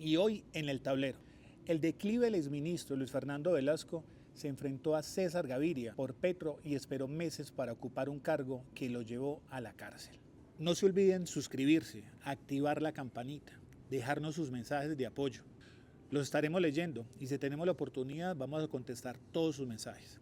Y hoy en el tablero, el declive del exministro Luis Fernando Velasco se enfrentó a César Gaviria por Petro y esperó meses para ocupar un cargo que lo llevó a la cárcel. No se olviden suscribirse, activar la campanita, dejarnos sus mensajes de apoyo. Los estaremos leyendo y si tenemos la oportunidad vamos a contestar todos sus mensajes.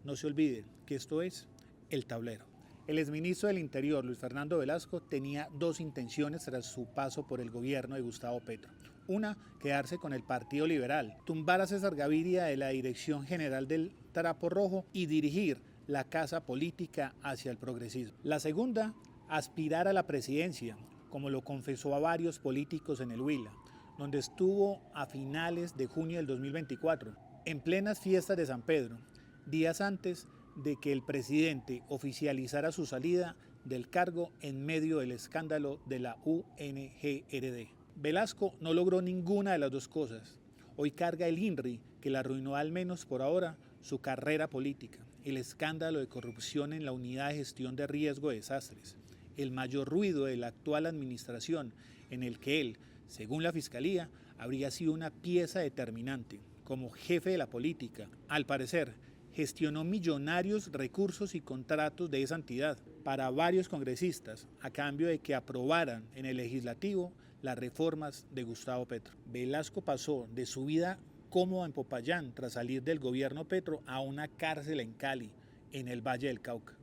No se olviden que esto es El Tablero. El exministro del Interior, Luis Fernando Velasco, tenía dos intenciones tras su paso por el gobierno de Gustavo Petro. Una, quedarse con el Partido Liberal, tumbar a César Gaviria de la dirección general del Trapo Rojo y dirigir la casa política hacia el progresismo. La segunda, aspirar a la presidencia, como lo confesó a varios políticos en el Huila, donde estuvo a finales de junio del 2024, en plenas fiestas de San Pedro, días antes de que el presidente oficializara su salida del cargo en medio del escándalo de la UNGRD. Velasco no logró ninguna de las dos cosas. Hoy carga el INRI, que le arruinó al menos por ahora su carrera política, el escándalo de corrupción en la Unidad de Gestión de Riesgo de Desastres, el mayor ruido de la actual administración en el que él, según la Fiscalía, habría sido una pieza determinante. Como jefe de la política, al parecer, gestionó millonarios recursos y contratos de esa entidad para varios congresistas a cambio de que aprobaran en el legislativo las reformas de Gustavo Petro. Velasco pasó de su vida cómoda en Popayán tras salir del gobierno Petro a una cárcel en Cali, en el Valle del Cauca.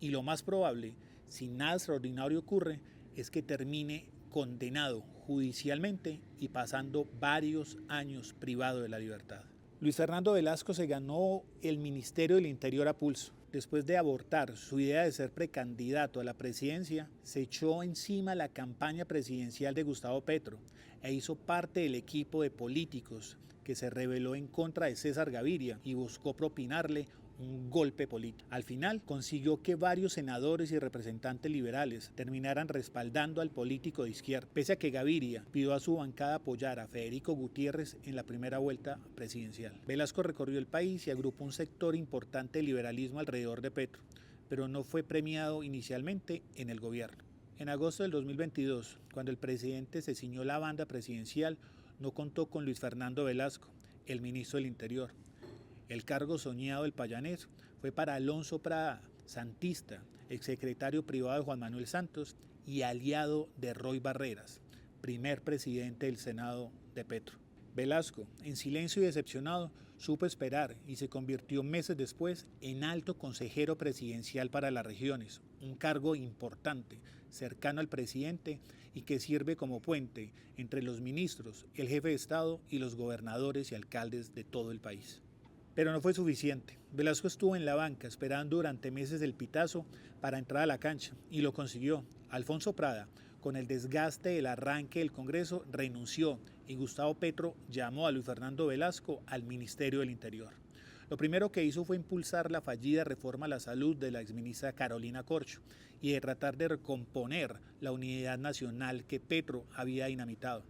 Y lo más probable, si nada extraordinario ocurre, es que termine condenado judicialmente y pasando varios años privado de la libertad. Luis Fernando Velasco se ganó el Ministerio del Interior a pulso. Después de abortar su idea de ser precandidato a la presidencia, se echó encima la campaña presidencial de Gustavo Petro e hizo parte del equipo de políticos que se rebeló en contra de César Gaviria y buscó propinarle un golpe político. Al final consiguió que varios senadores y representantes liberales terminaran respaldando al político de izquierda, pese a que Gaviria pidió a su bancada apoyar a Federico Gutiérrez en la primera vuelta presidencial. Velasco recorrió el país y agrupó un sector importante de liberalismo alrededor de Petro, pero no fue premiado inicialmente en el gobierno. En agosto del 2022, cuando el presidente se ciñó la banda presidencial, no contó con Luis Fernando Velasco, el ministro del Interior. El cargo soñado del payanés fue para Alonso Prada, santista, exsecretario privado de Juan Manuel Santos y aliado de Roy Barreras, primer presidente del Senado de Petro. Velasco, en silencio y decepcionado, supo esperar y se convirtió meses después en alto consejero presidencial para las regiones, un cargo importante, cercano al presidente y que sirve como puente entre los ministros, el jefe de Estado y los gobernadores y alcaldes de todo el país. Pero no fue suficiente. Velasco estuvo en la banca esperando durante meses el pitazo para entrar a la cancha y lo consiguió. Alfonso Prada, con el desgaste del arranque del Congreso, renunció y Gustavo Petro llamó a Luis Fernando Velasco al Ministerio del Interior. Lo primero que hizo fue impulsar la fallida reforma a la salud de la exministra Carolina Corcho y de tratar de recomponer la unidad nacional que Petro había dinamitado,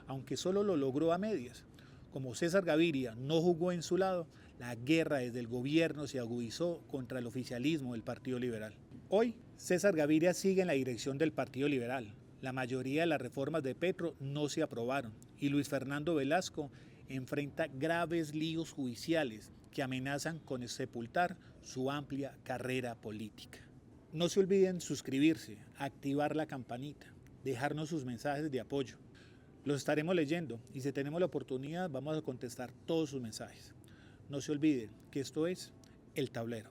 aunque solo lo logró a medias. Como César Gaviria no jugó en su lado, la guerra desde el gobierno se agudizó contra el oficialismo del Partido Liberal. Hoy, César Gaviria sigue en la dirección del Partido Liberal. La mayoría de las reformas de Petro no se aprobaron y Luis Fernando Velasco enfrenta graves líos judiciales que amenazan con sepultar su amplia carrera política. No se olviden suscribirse, activar la campanita, dejarnos sus mensajes de apoyo. Los estaremos leyendo y si tenemos la oportunidad vamos a contestar todos sus mensajes. No se olviden que esto es El Tablero.